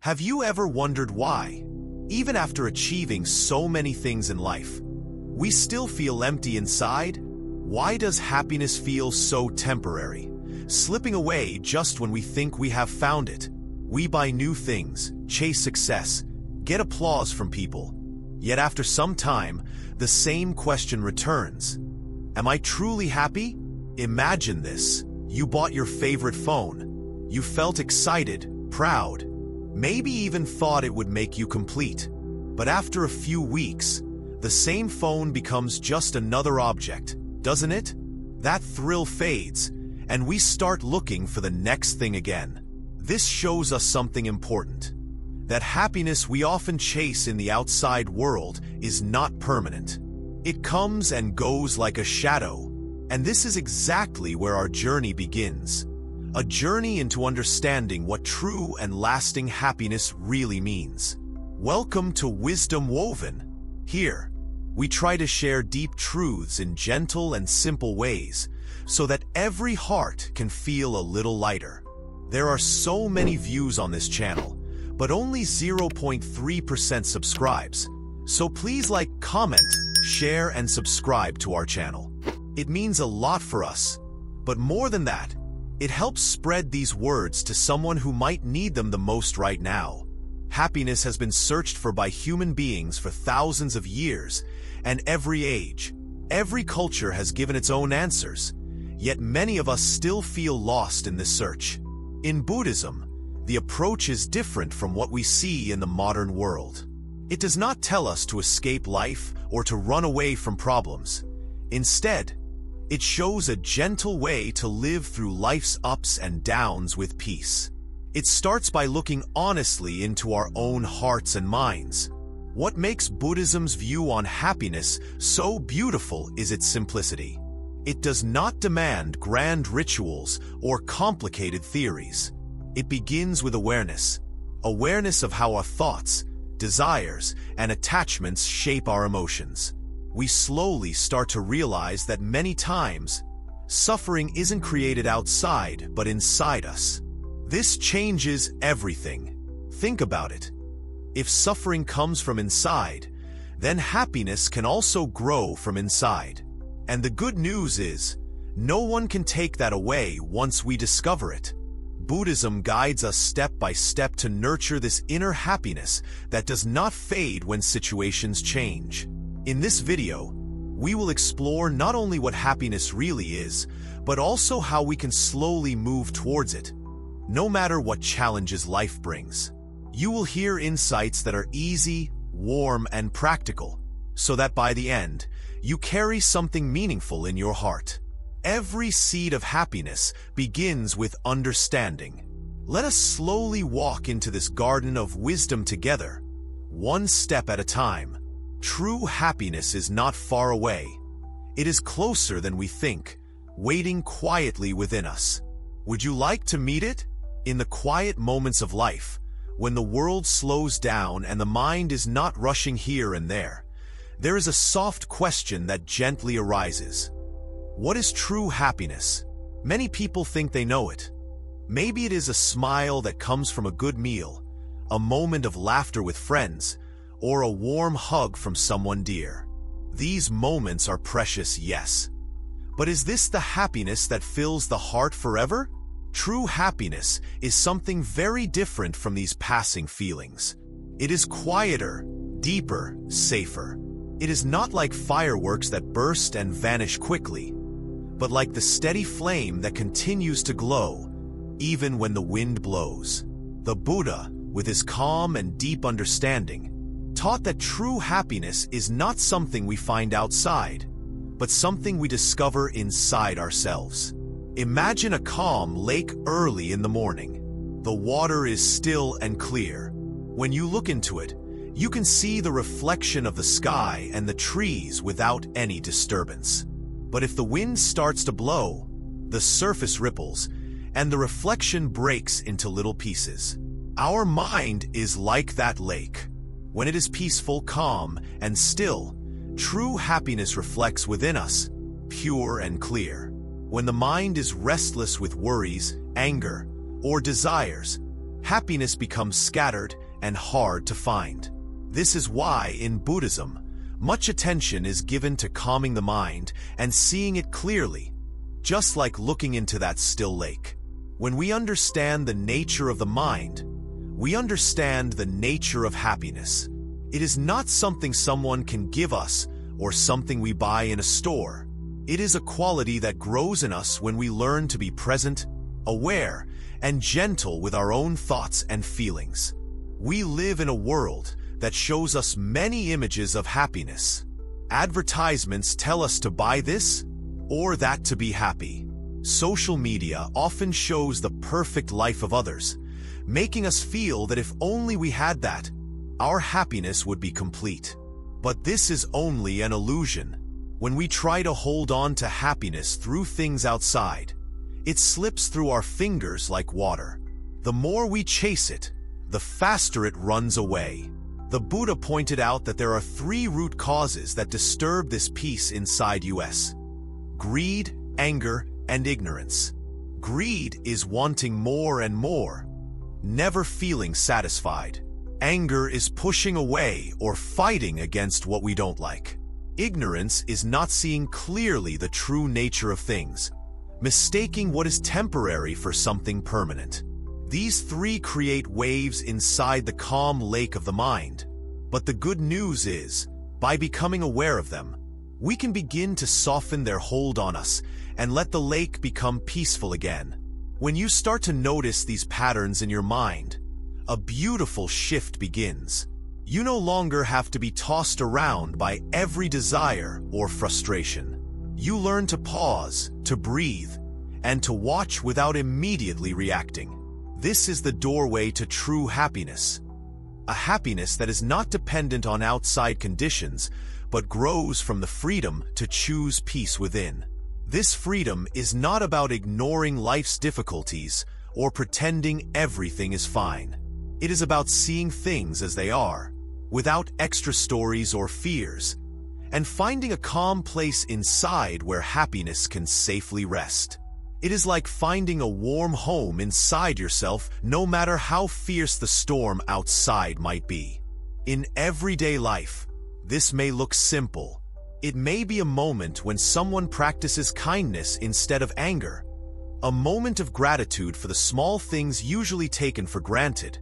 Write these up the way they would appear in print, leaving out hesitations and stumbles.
Have you ever wondered why, even after achieving so many things in life, we still feel empty inside? Why does happiness feel so temporary, slipping away just when we think we have found it? We buy new things, chase success, get applause from people. Yet after some time, the same question returns. Am I truly happy? Imagine this. You bought your favorite phone. You felt excited, proud, maybe even thought it would make you complete. But after a few weeks, the same phone becomes just another object, doesn't it? That thrill fades, and we start looking for the next thing again. This shows us something important. That happiness we often chase in the outside world is not permanent. It comes and goes like a shadow, and this is exactly where our journey begins. A journey into understanding what true and lasting happiness really means. Welcome to Wisdom Woven. Here, we try to share deep truths in gentle and simple ways so that every heart can feel a little lighter. There are so many views on this channel, but only 0.3% subscribes. So please like, comment, share, and subscribe to our channel. It means a lot for us, but more than that, it helps spread these words to someone who might need them the most right now. Happiness has been searched for by human beings for thousands of years, and every age, every culture has given its own answers, yet many of us still feel lost in this search. In Buddhism, the approach is different from what we see in the modern world. It does not tell us to escape life or to run away from problems. Instead, it shows a gentle way to live through life's ups and downs with peace. It starts by looking honestly into our own hearts and minds. What makes Buddhism's view on happiness so beautiful is its simplicity. It does not demand grand rituals or complicated theories. It begins with awareness. Awareness of how our thoughts, desires, and attachments shape our emotions. We slowly start to realize that many times, suffering isn't created outside but inside us. This changes everything. Think about it. If suffering comes from inside, then happiness can also grow from inside. And the good news is, no one can take that away once we discover it. Buddhism guides us step by step to nurture this inner happiness that does not fade when situations change. In this video, we will explore not only what happiness really is, but also how we can slowly move towards it, no matter what challenges life brings. You will hear insights that are easy, warm, and practical, so that by the end, you carry something meaningful in your heart. Every seed of happiness begins with understanding. Let us slowly walk into this garden of wisdom together, one step at a time. True happiness is not far away. It is closer than we think, waiting quietly within us. Would you like to meet it? In the quiet moments of life, when the world slows down and the mind is not rushing here and there is a soft question that gently arises. What is true happiness? Many people think they know it. Maybe it is a smile that comes from a good meal, a moment of laughter with friends, or a warm hug from someone dear. These moments are precious, yes. But is this the happiness that fills the heart forever? True happiness is something very different from these passing feelings. It is quieter, deeper, safer. It is not like fireworks that burst and vanish quickly, but like the steady flame that continues to glow, even when the wind blows. The Buddha, with his calm and deep understanding, taught that true happiness is not something we find outside, but something we discover inside ourselves. Imagine a calm lake early in the morning. The water is still and clear. When you look into it, you can see the reflection of the sky and the trees without any disturbance. But if the wind starts to blow, the surface ripples, and the reflection breaks into little pieces. Our mind is like that lake. When it is peaceful, calm, and still, true happiness reflects within us, pure and clear. When the mind is restless with worries, anger, or desires, happiness becomes scattered and hard to find. This is why, in Buddhism, much attention is given to calming the mind and seeing it clearly, just like looking into that still lake. When we understand the nature of the mind, we understand the nature of happiness. It is not something someone can give us or something we buy in a store. It is a quality that grows in us when we learn to be present, aware, and gentle with our own thoughts and feelings. We live in a world that shows us many images of happiness. Advertisements tell us to buy this or that to be happy. Social media often shows the perfect life of others, making us feel that if only we had that, our happiness would be complete. But this is only an illusion. When we try to hold on to happiness through things outside, it slips through our fingers like water. The more we chase it, the faster it runs away. The Buddha pointed out that there are 3 root causes that disturb this peace inside us: greed, anger, and ignorance. Greed is wanting more and more, never feeling satisfied. Anger is pushing away or fighting against what we don't like. Ignorance is not seeing clearly the true nature of things, mistaking what is temporary for something permanent. These 3 create waves inside the calm lake of the mind. But the good news is, by becoming aware of them, we can begin to soften their hold on us and let the lake become peaceful again. When you start to notice these patterns in your mind, a beautiful shift begins. You no longer have to be tossed around by every desire or frustration. You learn to pause, to breathe, and to watch without immediately reacting. This is the doorway to true happiness. A happiness that is not dependent on outside conditions, but grows from the freedom to choose peace within. This freedom is not about ignoring life's difficulties or pretending everything is fine. It is about seeing things as they are, without extra stories or fears, and finding a calm place inside where happiness can safely rest. It is like finding a warm home inside yourself, no matter how fierce the storm outside might be. In everyday life, this may look simple. It may be a moment when someone practices kindness instead of anger, a moment of gratitude for the small things usually taken for granted,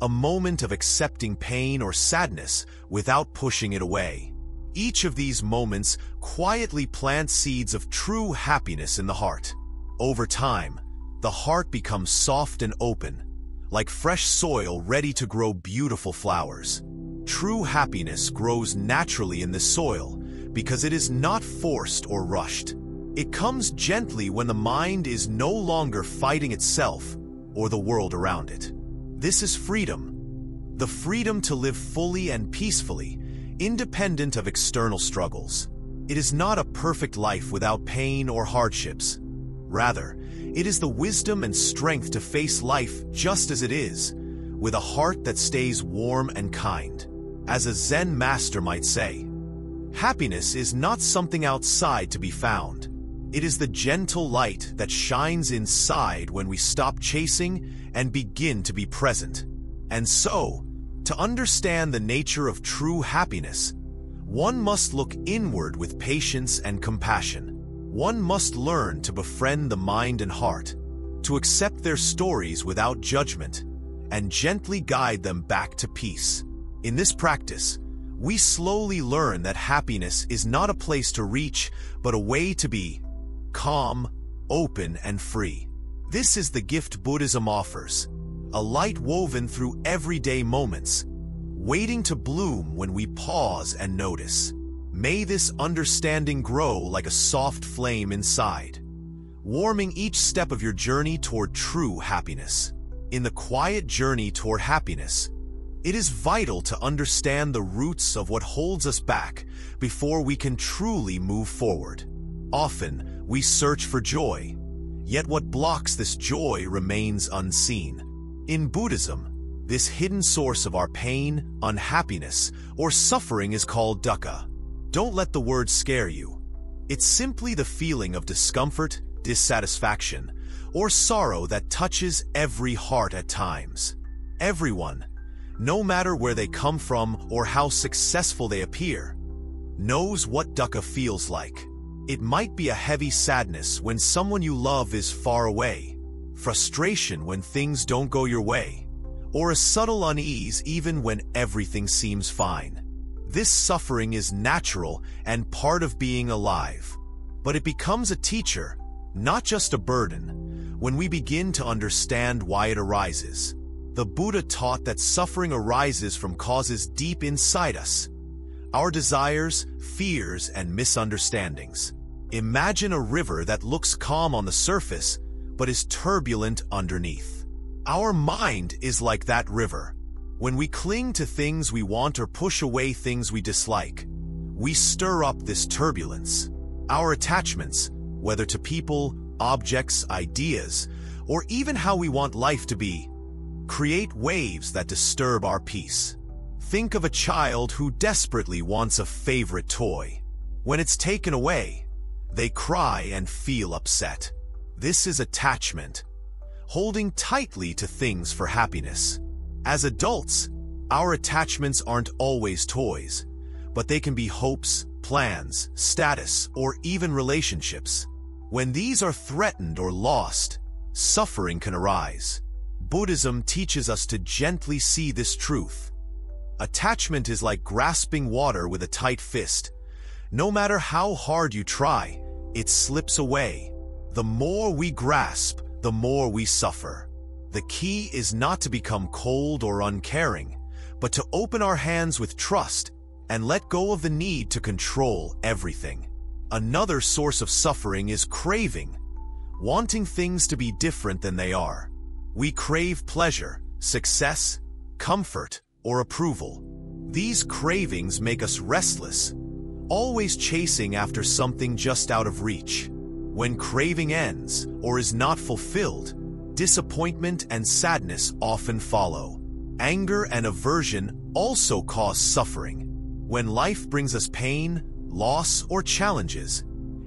a moment of accepting pain or sadness without pushing it away. Each of these moments quietly plants seeds of true happiness in the heart. Over time, the heart becomes soft and open, like fresh soil ready to grow beautiful flowers. True happiness grows naturally in this soil because it is not forced or rushed. It comes gently when the mind is no longer fighting itself or the world around it. This is freedom, the freedom to live fully and peacefully, independent of external struggles. It is not a perfect life without pain or hardships. Rather, it is the wisdom and strength to face life just as it is, with a heart that stays warm and kind. As a Zen master might say, happiness is not something outside to be found. It is the gentle light that shines inside when we stop chasing and begin to be present. And so, to understand the nature of true happiness, one must look inward with patience and compassion. One must learn to befriend the mind and heart, to accept their stories without judgment, and gently guide them back to peace. In this practice, we slowly learn that happiness is not a place to reach, but a way to be calm, open, and free. This is the gift Buddhism offers, a light woven through everyday moments, waiting to bloom when we pause and notice. May this understanding grow like a soft flame inside, warming each step of your journey toward true happiness. In the quiet journey toward happiness, it is vital to understand the roots of what holds us back before we can truly move forward. Often, we search for joy, yet what blocks this joy remains unseen. In Buddhism, this hidden source of our pain, unhappiness, or suffering is called dukkha. Don't let the word scare you. It's simply the feeling of discomfort, dissatisfaction, or sorrow that touches every heart at times. Everyone, no matter where they come from or how successful they appear, knows what dukkha feels like. It might be a heavy sadness when someone you love is far away, frustration when things don't go your way, or a subtle unease even when everything seems fine. This suffering is natural and part of being alive. But it becomes a teacher, not just a burden, when we begin to understand why it arises. The Buddha taught that suffering arises from causes deep inside us, our desires, fears, and misunderstandings. Imagine a river that looks calm on the surface, but is turbulent underneath. Our mind is like that river. When we cling to things we want or push away things we dislike, we stir up this turbulence. Our attachments, whether to people, objects, ideas, or even how we want life to be, create waves that disturb our peace. Think of a child who desperately wants a favorite toy. When it's taken away, they cry and feel upset. This is attachment, holding tightly to things for happiness. As adults, our attachments aren't always toys, but they can be hopes, plans, status, or even relationships. When these are threatened or lost, suffering can arise. Buddhism teaches us to gently see this truth. Attachment is like grasping water with a tight fist. No matter how hard you try, it slips away. The more we grasp, the more we suffer. The key is not to become cold or uncaring, but to open our hands with trust and let go of the need to control everything. Another source of suffering is craving, wanting things to be different than they are. We crave pleasure, success, comfort, or approval. These cravings make us restless, always chasing after something just out of reach. When craving ends or is not fulfilled, disappointment and sadness often follow. Anger and aversion also cause suffering. When life brings us pain, loss, or challenges,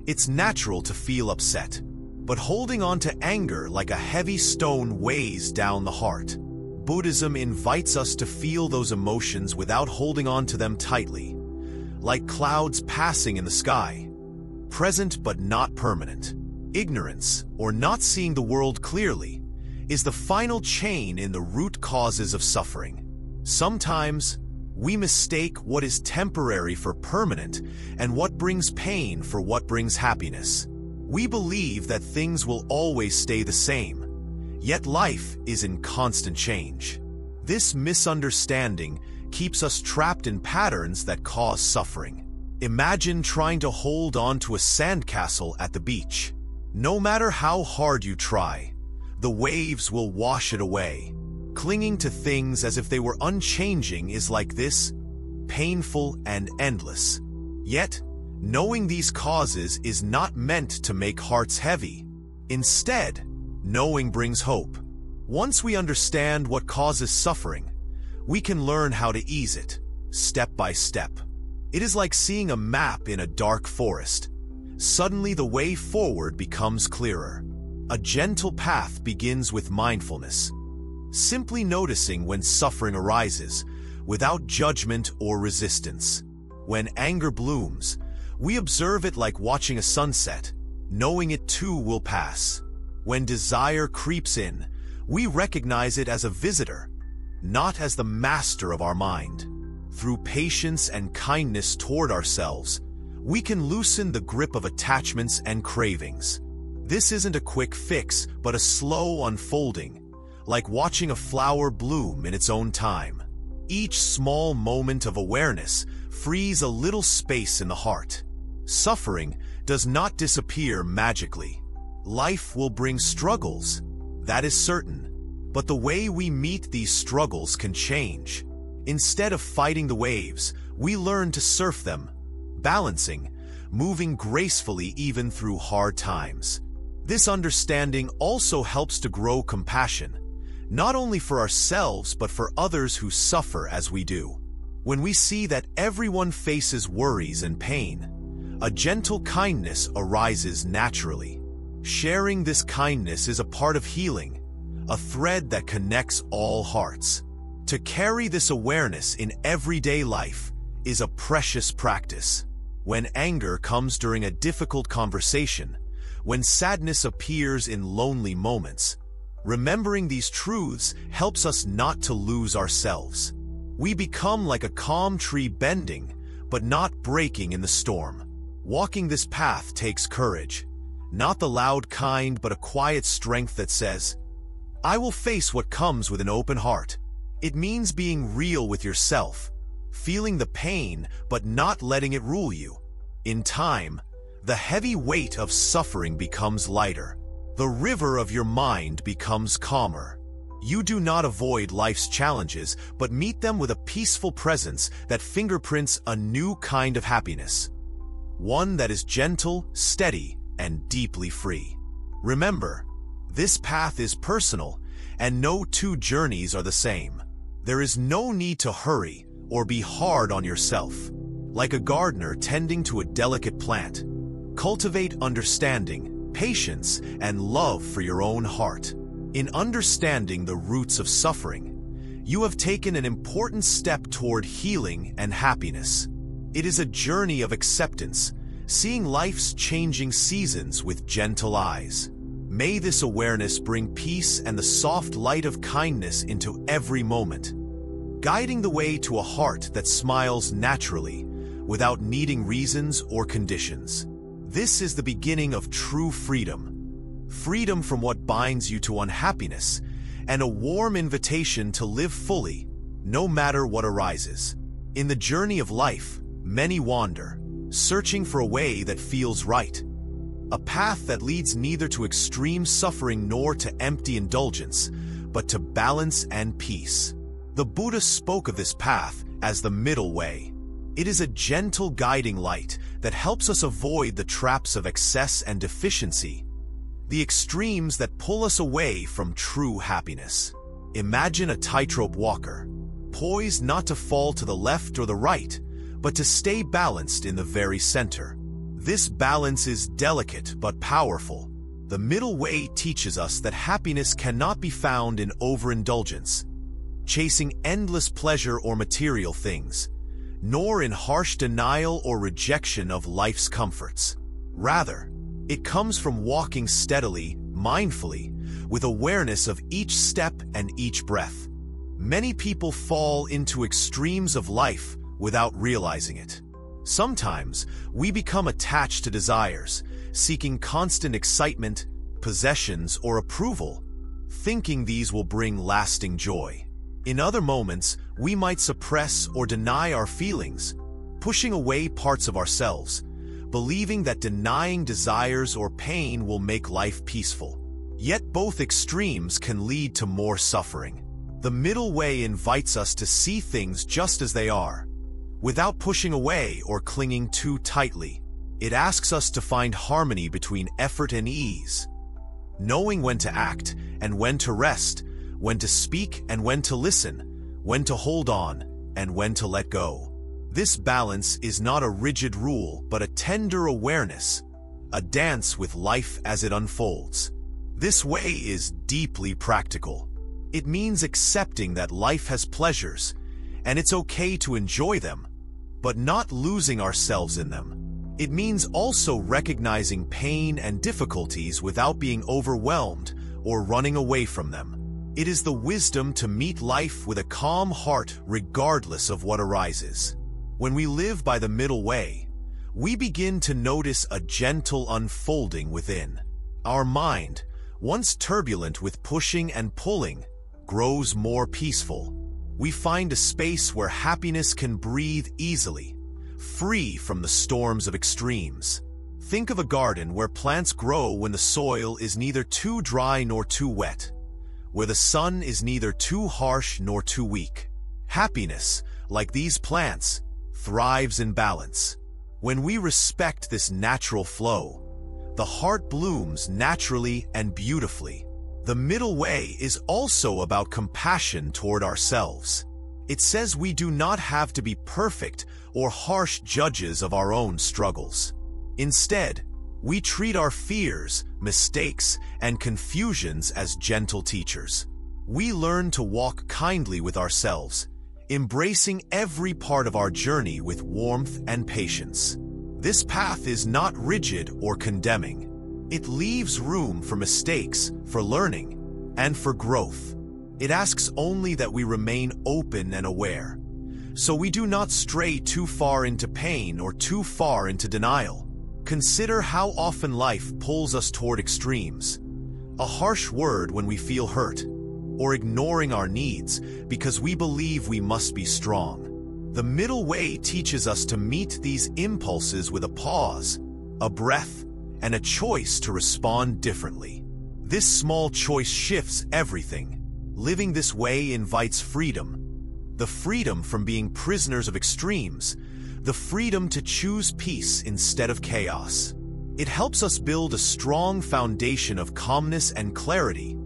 it's natural to feel upset. But holding on to anger like a heavy stone weighs down the heart. Buddhism invites us to feel those emotions without holding on to them tightly, like clouds passing in the sky, present but not permanent. Ignorance, or not seeing the world clearly, is the final chain in the root causes of suffering. Sometimes, we mistake what is temporary for permanent and what brings pain for what brings happiness. We believe that things will always stay the same, yet life is in constant change. This misunderstanding keeps us trapped in patterns that cause suffering. Imagine trying to hold on to a sandcastle at the beach. No matter how hard you try, the waves will wash it away. Clinging to things as if they were unchanging is like this, painful and endless. Yet, knowing these causes is not meant to make hearts heavy. Instead, knowing brings hope. Once we understand what causes suffering, we can learn how to ease it, step by step. It is like seeing a map in a dark forest. Suddenly the way forward becomes clearer. A gentle path begins with mindfulness, simply noticing when suffering arises, without judgment or resistance. When anger blooms, we observe it like watching a sunset, knowing it too will pass. When desire creeps in, we recognize it as a visitor, not as the master of our mind. Through patience and kindness toward ourselves, we can loosen the grip of attachments and cravings. This isn't a quick fix, but a slow unfolding, like watching a flower bloom in its own time. Each small moment of awareness frees a little space in the heart. Suffering does not disappear magically. Life will bring struggles, that is certain, but the way we meet these struggles can change. Instead of fighting the waves, we learn to surf them, balancing, moving gracefully even through hard times. This understanding also helps to grow compassion, not only for ourselves but for others who suffer as we do. When we see that everyone faces worries and pain, a gentle kindness arises naturally. Sharing this kindness is a part of healing, a thread that connects all hearts. To carry this awareness in everyday life is a precious practice. When anger comes during a difficult conversation, when sadness appears in lonely moments, remembering these truths helps us not to lose ourselves. We become like a calm tree bending, but not breaking in the storm. Walking this path takes courage, not the loud kind, but a quiet strength that says, I will face what comes with an open heart. It means being real with yourself, feeling the pain but not letting it rule you. In time, the heavy weight of suffering becomes lighter. The river of your mind becomes calmer. You do not avoid life's challenges, but meet them with a peaceful presence that fingerprints a new kind of happiness. One that is gentle, steady, and deeply free. Remember, this path is personal, and no two journeys are the same. There is no need to hurry or be hard on yourself. Like a gardener tending to a delicate plant, cultivate understanding, patience, and love for your own heart. In understanding the roots of suffering, you have taken an important step toward healing and happiness. It is a journey of acceptance, seeing life's changing seasons with gentle eyes. May this awareness bring peace and the soft light of kindness into every moment, guiding the way to a heart that smiles naturally, without needing reasons or conditions. This is the beginning of true freedom. Freedom from what binds you to unhappiness, and a warm invitation to live fully, no matter what arises. In the journey of life, many wander, searching for a way that feels right. A path that leads neither to extreme suffering nor to empty indulgence, but to balance and peace. The Buddha spoke of this path as the middle way. It is a gentle guiding light that helps us avoid the traps of excess and deficiency, the extremes that pull us away from true happiness. Imagine a tightrope walker, poised not to fall to the left or the right, but to stay balanced in the very center. This balance is delicate but powerful. The middle way teaches us that happiness cannot be found in overindulgence, chasing endless pleasure or material things, nor in harsh denial or rejection of life's comforts. Rather, it comes from walking steadily, mindfully, with awareness of each step and each breath. Many people fall into extremes of life without realizing it. Sometimes we become attached to desires, seeking constant excitement, possessions, or approval, thinking these will bring lasting joy. In other moments, we might suppress or deny our feelings, pushing away parts of ourselves, believing that denying desires or pain will make life peaceful. Yet both extremes can lead to more suffering. The middle way invites us to see things just as they are, without pushing away or clinging too tightly. It asks us to find harmony between effort and ease, knowing when to act and when to rest, when to speak and when to listen, when to hold on and when to let go. This balance is not a rigid rule, but a tender awareness, a dance with life as it unfolds. This way is deeply practical. It means accepting that life has pleasures, and it's okay to enjoy them, but not losing ourselves in them. It means also recognizing pain and difficulties without being overwhelmed or running away from them. It is the wisdom to meet life with a calm heart regardless of what arises. When we live by the middle way, we begin to notice a gentle unfolding within. Our mind, once turbulent with pushing and pulling, grows more peaceful. We find a space where happiness can breathe easily, free from the storms of extremes. Think of a garden where plants grow when the soil is neither too dry nor too wet, where the sun is neither too harsh nor too weak. Happiness, like these plants, thrives in balance. When we respect this natural flow, the heart blooms naturally and beautifully. The middle way is also about compassion toward ourselves. It says we do not have to be perfect or harsh judges of our own struggles. Instead, We treat our fears, mistakes, and confusions as gentle teachers. We learn to walk kindly with ourselves, embracing every part of our journey with warmth and patience. This path is not rigid or condemning. It leaves room for mistakes, for learning, and for growth. It asks only that we remain open and aware, so we do not stray too far into pain or too far into denial. Consider how often life pulls us toward extremes. A harsh word when we feel hurt, or ignoring our needs because we believe we must be strong. The middle way teaches us to meet these impulses with a pause, a breath, and a choice to respond differently. This small choice shifts everything. Living this way invites freedom. The freedom from being prisoners of extremes, the freedom to choose peace instead of chaos. It helps us build a strong foundation of calmness and clarity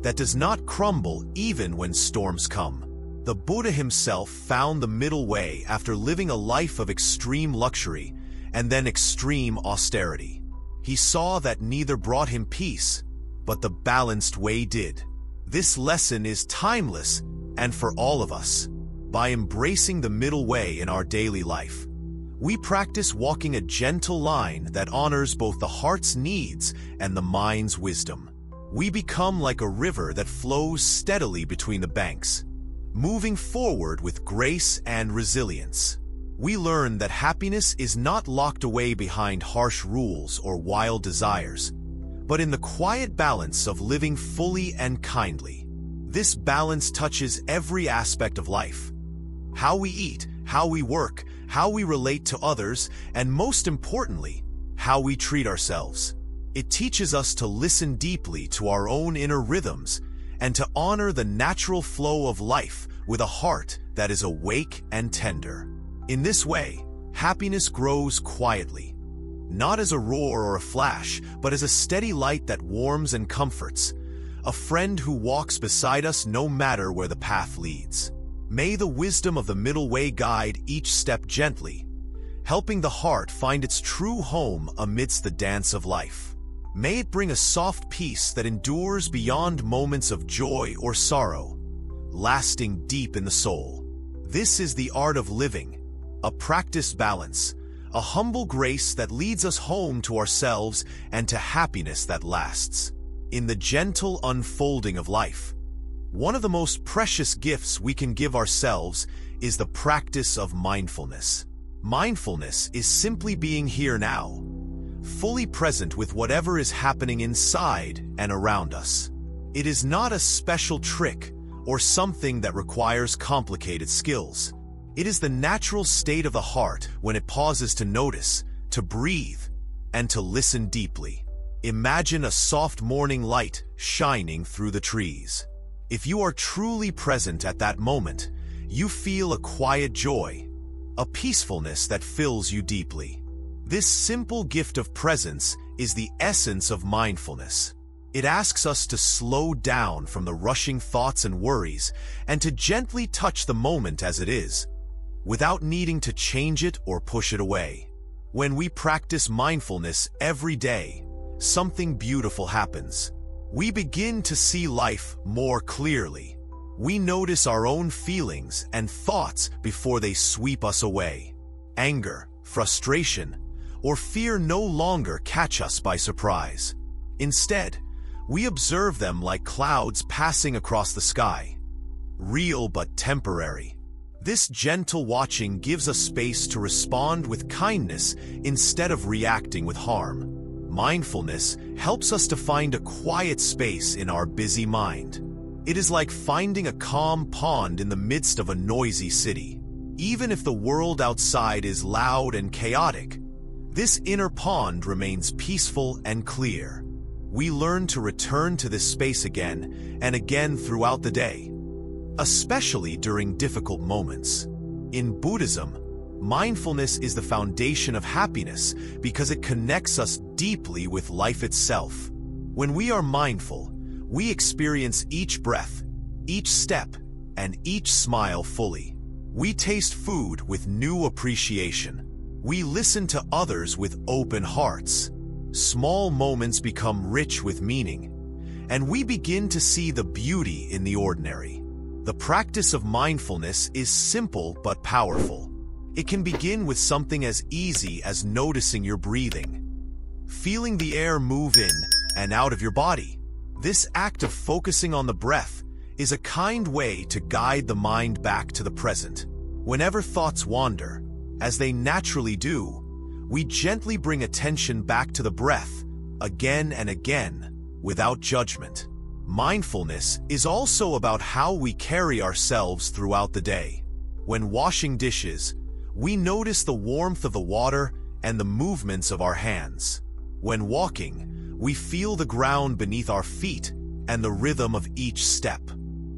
that does not crumble even when storms come. The Buddha himself found the middle way after living a life of extreme luxury and then extreme austerity. He saw that neither brought him peace, but the balanced way did. This lesson is timeless and for all of us. By embracing the middle way in our daily life, we practice walking a gentle line that honors both the heart's needs and the mind's wisdom. We become like a river that flows steadily between the banks, moving forward with grace and resilience. We learn that happiness is not locked away behind harsh rules or wild desires, but in the quiet balance of living fully and kindly. This balance touches every aspect of life. How we eat, how we work, how we relate to others, and most importantly, how we treat ourselves. It teaches us to listen deeply to our own inner rhythms and to honor the natural flow of life with a heart that is awake and tender. In this way, happiness grows quietly, not as a roar or a flash, but as a steady light that warms and comforts, a friend who walks beside us no matter where the path leads. May the wisdom of the middle way guide each step gently, helping the heart find its true home amidst the dance of life. May it bring a soft peace that endures beyond moments of joy or sorrow, lasting deep in the soul. This is the art of living, a practiced balance, a humble grace that leads us home to ourselves and to happiness that lasts. In the gentle unfolding of life, one of the most precious gifts we can give ourselves is the practice of mindfulness. Mindfulness is simply being here now, fully present with whatever is happening inside and around us. It is not a special trick or something that requires complicated skills. It is the natural state of the heart when it pauses to notice, to breathe, and to listen deeply. Imagine a soft morning light shining through the trees. If you are truly present at that moment, you feel a quiet joy, a peacefulness that fills you deeply. This simple gift of presence is the essence of mindfulness. It asks us to slow down from the rushing thoughts and worries and to gently touch the moment as it is, without needing to change it or push it away. When we practice mindfulness every day, something beautiful happens. We begin to see life more clearly. We notice our own feelings and thoughts before they sweep us away. Anger, frustration, or fear no longer catch us by surprise. Instead, we observe them like clouds passing across the sky, real but temporary. This gentle watching gives us space to respond with kindness instead of reacting with harm. Mindfulness helps us to find a quiet space in our busy mind. It is like finding a calm pond in the midst of a noisy city. Even if the world outside is loud and chaotic, this inner pond remains peaceful and clear. We learn to return to this space again and again throughout the day, especially during difficult moments. In Buddhism, mindfulness is the foundation of happiness because it connects us deeply with life itself. When we are mindful, we experience each breath, each step, and each smile fully. We taste food with new appreciation. We listen to others with open hearts. Small moments become rich with meaning, and we begin to see the beauty in the ordinary. The practice of mindfulness is simple but powerful. It can begin with something as easy as noticing your breathing, feeling the air move in and out of your body. This act of focusing on the breath is a kind way to guide the mind back to the present. Whenever thoughts wander, as they naturally do, we gently bring attention back to the breath, again and again, without judgment. Mindfulness is also about how we carry ourselves throughout the day. When washing dishes, we notice the warmth of the water and the movements of our hands. When walking, we feel the ground beneath our feet and the rhythm of each step.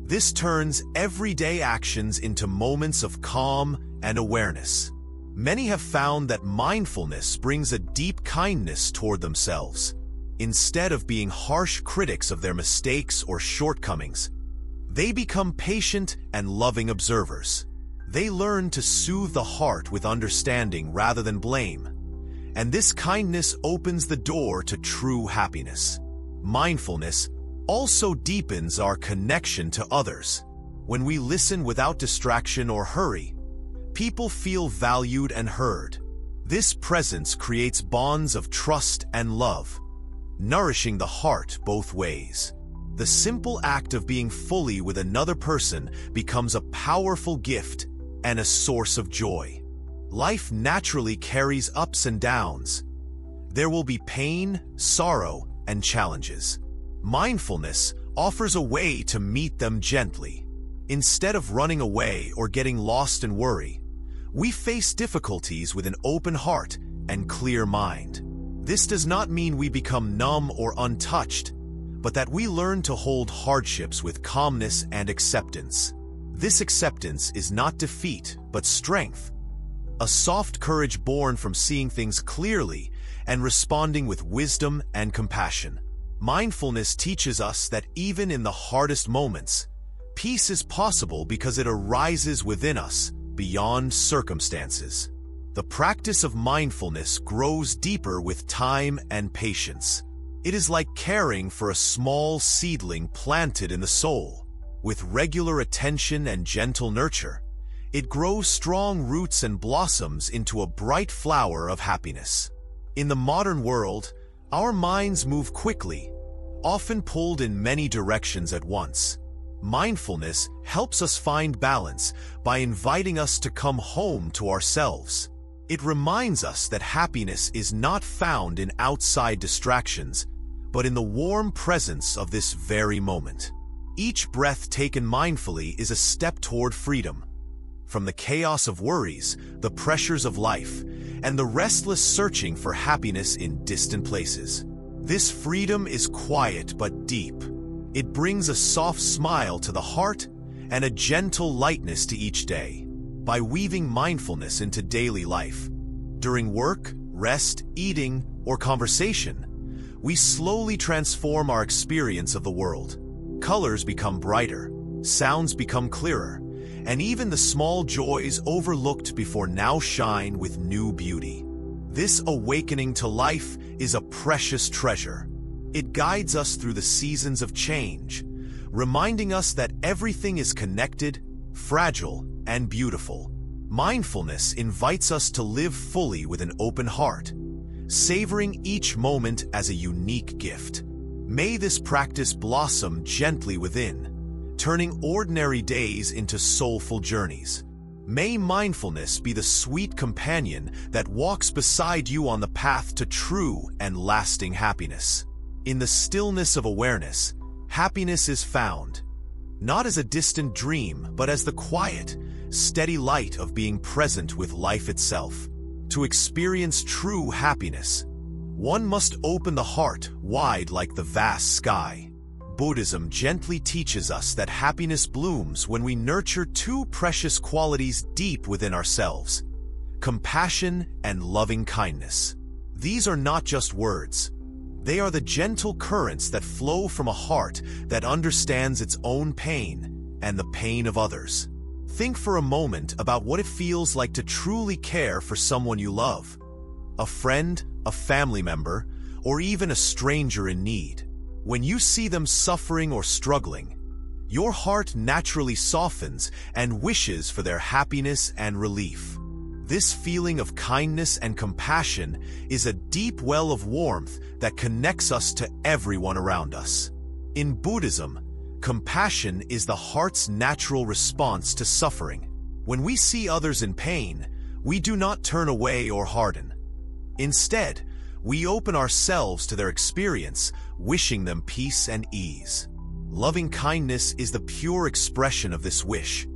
This turns everyday actions into moments of calm and awareness. Many have found that mindfulness brings a deep kindness toward themselves. Instead of being harsh critics of their mistakes or shortcomings, they become patient and loving observers. They learn to soothe the heart with understanding rather than blame, and this kindness opens the door to true happiness. Mindfulness also deepens our connection to others. When we listen without distraction or hurry, people feel valued and heard. This presence creates bonds of trust and love, nourishing the heart both ways. The simple act of being fully with another person becomes a powerful gift and a source of joy. Life naturally carries ups and downs. There will be pain, sorrow, and challenges. Mindfulness offers a way to meet them gently. Instead of running away or getting lost in worry, we face difficulties with an open heart and clear mind. This does not mean we become numb or untouched, but that we learn to hold hardships with calmness and acceptance. This acceptance is not defeat, but strength, a soft courage born from seeing things clearly and responding with wisdom and compassion. Mindfulness teaches us that even in the hardest moments, peace is possible because it arises within us, beyond circumstances. The practice of mindfulness grows deeper with time and patience. It is like caring for a small seedling planted in the soul. With regular attention and gentle nurture, it grows strong roots and blossoms into a bright flower of happiness. In the modern world, our minds move quickly, often pulled in many directions at once. Mindfulness helps us find balance by inviting us to come home to ourselves. It reminds us that happiness is not found in outside distractions, but in the warm presence of this very moment. Each breath taken mindfully is a step toward freedom. From the chaos of worries, the pressures of life, and the restless searching for happiness in distant places. This freedom is quiet but deep. It brings a soft smile to the heart and a gentle lightness to each day. By weaving mindfulness into daily life, during work, rest, eating, or conversation, we slowly transform our experience of the world. Colors become brighter, sounds become clearer, and even the small joys overlooked before now shine with new beauty. This awakening to life is a precious treasure. It guides us through the seasons of change, reminding us that everything is connected, fragile, and beautiful. Mindfulness invites us to live fully with an open heart, savoring each moment as a unique gift. May this practice blossom gently within, turning ordinary days into soulful journeys. May mindfulness be the sweet companion that walks beside you on the path to true and lasting happiness. In the stillness of awareness, happiness is found, not as a distant dream, but as the quiet, steady light of being present with life itself. To experience true happiness, one must open the heart wide like the vast sky. Buddhism gently teaches us that happiness blooms when we nurture two precious qualities deep within ourselves: compassion and loving kindness. These are not just words. They are the gentle currents that flow from a heart that understands its own pain and the pain of others. Think for a moment about what it feels like to truly care for someone you love. A friend, a family member, or even a stranger in need. When you see them suffering or struggling, your heart naturally softens and wishes for their happiness and relief. This feeling of kindness and compassion is a deep well of warmth that connects us to everyone around us. In Buddhism, compassion is the heart's natural response to suffering. When we see others in pain, we do not turn away or harden. Instead, we open ourselves to their experience, wishing them peace and ease. Loving kindness is the pure expression of this wish,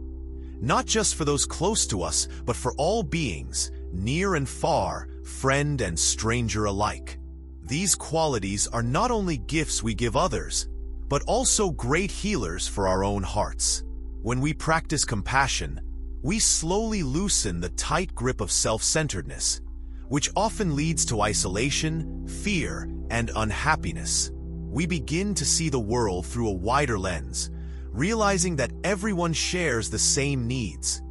not just for those close to us, but for all beings, near and far, friend and stranger alike. These qualities are not only gifts we give others, but also great healers for our own hearts. When we practice compassion, we slowly loosen the tight grip of self-centeredness, which often leads to isolation, fear, and unhappiness. We begin to see the world through a wider lens, realizing that everyone shares the same needs: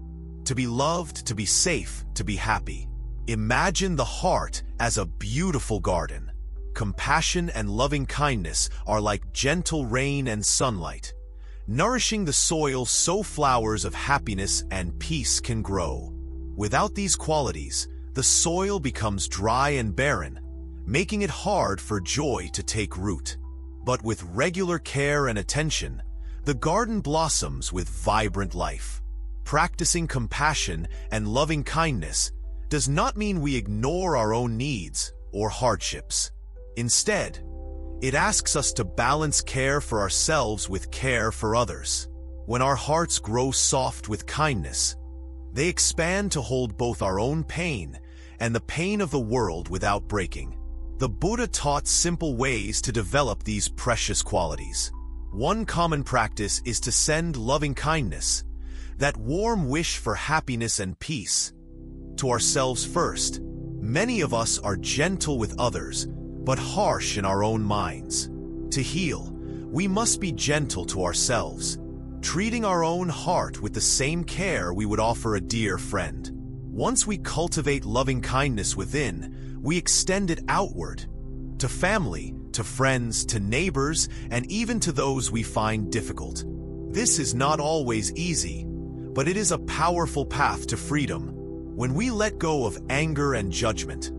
to be loved, to be safe, to be happy. Imagine the heart as a beautiful garden. Compassion and loving kindness are like gentle rain and sunlight, nourishing the soil so flowers of happiness and peace can grow. Without these qualities, the soil becomes dry and barren, making it hard for joy to take root. But with regular care and attention, the garden blossoms with vibrant life. Practicing compassion and loving kindness does not mean we ignore our own needs or hardships. Instead, it asks us to balance care for ourselves with care for others. When our hearts grow soft with kindness, they expand to hold both our own pain and the pain of the world without breaking. The Buddha taught simple ways to develop these precious qualities. One common practice is to send loving kindness, that warm wish for happiness and peace, to ourselves first. Many of us are gentle with others, but harsh in our own minds. To heal, we must be gentle to ourselves, treating our own heart with the same care we would offer a dear friend. Once we cultivate loving kindness within, we extend it outward, to family, to friends, to neighbors, and even to those we find difficult. This is not always easy, but it is a powerful path to freedom. When we let go of anger and judgment,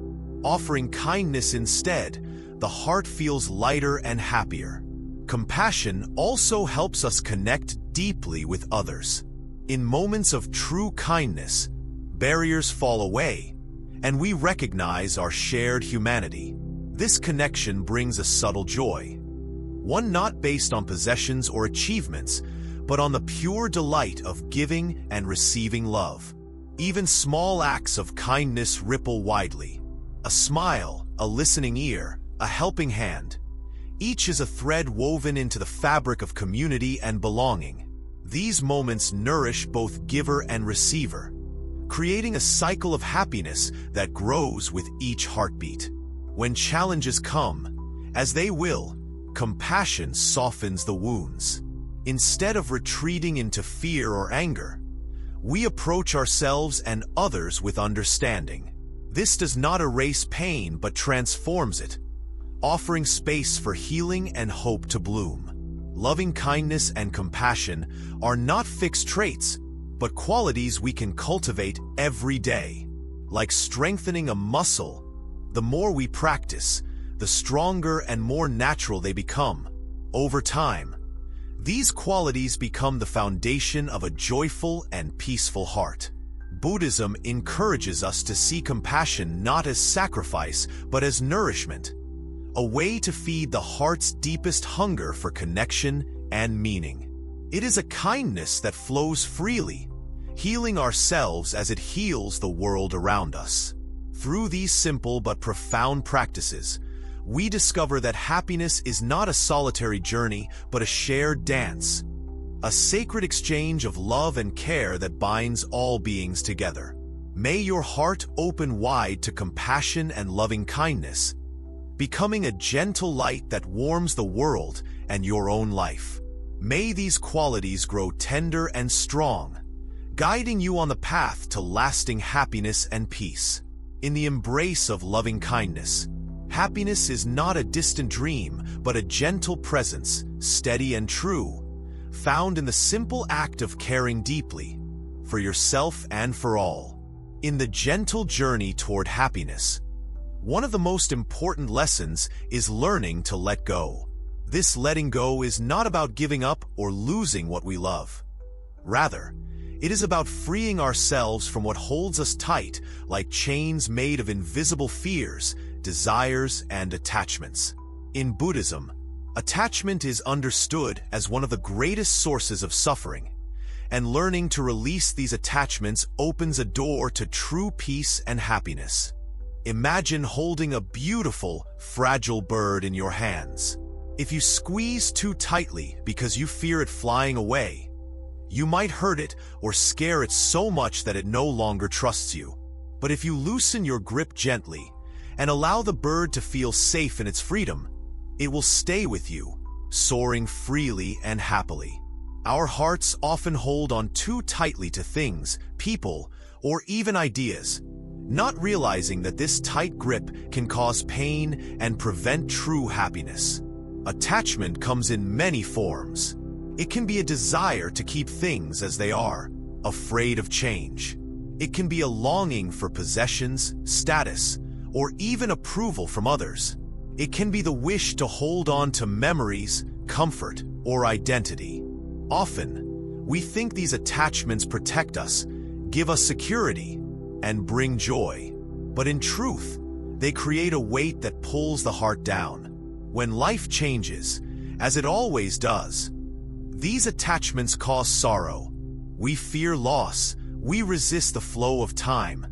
offering kindness instead, the heart feels lighter and happier. Compassion also helps us connect deeply with others. In moments of true kindness, barriers fall away, and we recognize our shared humanity. This connection brings a subtle joy, one not based on possessions or achievements, but on the pure delight of giving and receiving love. Even small acts of kindness ripple widely. A smile, a listening ear, a helping hand. Each is a thread woven into the fabric of community and belonging. These moments nourish both giver and receiver, creating a cycle of happiness that grows with each heartbeat. When challenges come, as they will, compassion softens the wounds. Instead of retreating into fear or anger, we approach ourselves and others with understanding. This does not erase pain but transforms it, offering space for healing and hope to bloom. Loving kindness and compassion are not fixed traits, but qualities we can cultivate every day. Like strengthening a muscle, the more we practice, the stronger and more natural they become. Over time, these qualities become the foundation of a joyful and peaceful heart. Buddhism encourages us to see compassion not as sacrifice, but as nourishment, a way to feed the heart's deepest hunger for connection and meaning. It is a kindness that flows freely, healing ourselves as it heals the world around us. Through these simple but profound practices, we discover that happiness is not a solitary journey, but a shared dance, a sacred exchange of love and care that binds all beings together. May your heart open wide to compassion and loving kindness, becoming a gentle light that warms the world and your own life. May these qualities grow tender and strong, guiding you on the path to lasting happiness and peace. In the embrace of loving kindness, Happiness is not a distant dream, but a gentle presence, steady and true, found in the simple act of caring deeply, for yourself and for all. In the gentle journey toward happiness, one of the most important lessons is learning to let go. This letting go is not about giving up or losing what we love. Rather, it is about freeing ourselves from what holds us tight, like chains made of invisible fears, desires, and attachments. In Buddhism, attachment is understood as one of the greatest sources of suffering, and learning to release these attachments opens a door to true peace and happiness. Imagine holding a beautiful, fragile bird in your hands. If you squeeze too tightly because you fear it flying away, you might hurt it or scare it so much that it no longer trusts you. But if you loosen your grip gently and allow the bird to feel safe in its freedom, it will stay with you, soaring freely and happily. Our hearts often hold on too tightly to things, people, or even ideas, not realizing that this tight grip can cause pain and prevent true happiness. Attachment comes in many forms. It can be a desire to keep things as they are, afraid of change. It can be a longing for possessions, status, or even approval from others. It can be the wish to hold on to memories, comfort, or identity. Often, we think these attachments protect us, give us security, and bring joy. But in truth, they create a weight that pulls the heart down. When life changes, as it always does, these attachments cause sorrow. We fear loss, we resist the flow of time,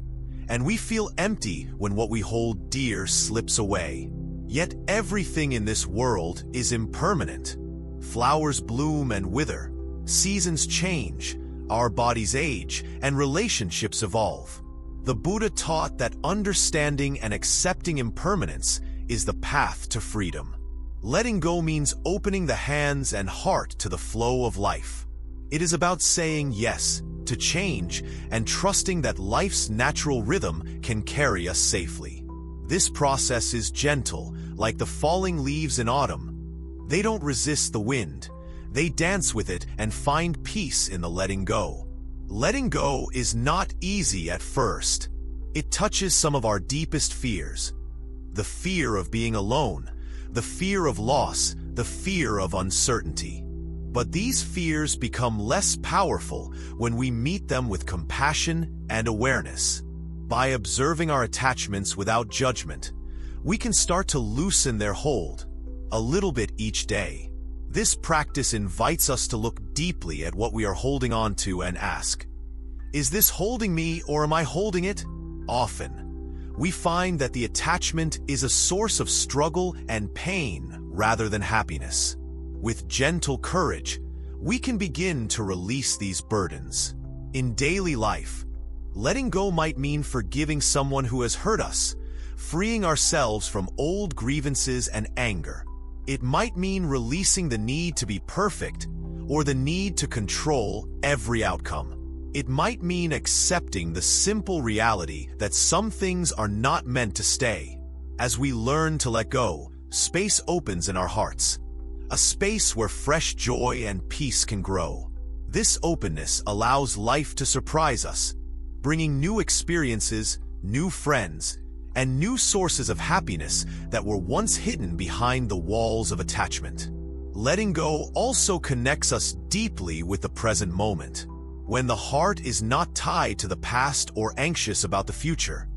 and we feel empty when what we hold dear slips away. Yet everything in this world is impermanent. Flowers bloom and wither, seasons change, our bodies age, and relationships evolve. The Buddha taught that understanding and accepting impermanence is the path to freedom. Letting go means opening the hands and heart to the flow of life. It is about saying yes to change and trusting that life's natural rhythm can carry us safely. This process is gentle, like the falling leaves in autumn. They don't resist the wind. They dance with it and find peace in the letting go. Letting go is not easy at first. It touches some of our deepest fears. The fear of being alone, the fear of loss, the fear of uncertainty. But these fears become less powerful when we meet them with compassion and awareness. By observing our attachments without judgment, we can start to loosen their hold, a little bit each day. This practice invites us to look deeply at what we are holding on to and ask, is this holding me or am I holding it? Often, we find that the attachment is a source of struggle and pain rather than happiness. With gentle courage, we can begin to release these burdens. In daily life, letting go might mean forgiving someone who has hurt us, freeing ourselves from old grievances and anger. It might mean releasing the need to be perfect or the need to control every outcome. It might mean accepting the simple reality that some things are not meant to stay. As we learn to let go, space opens in our hearts, a space where fresh joy and peace can grow. This openness allows life to surprise us, bringing new experiences, new friends, and new sources of happiness that were once hidden behind the walls of attachment. Letting go also connects us deeply with the present moment. When the heart is not tied to the past or anxious about the future,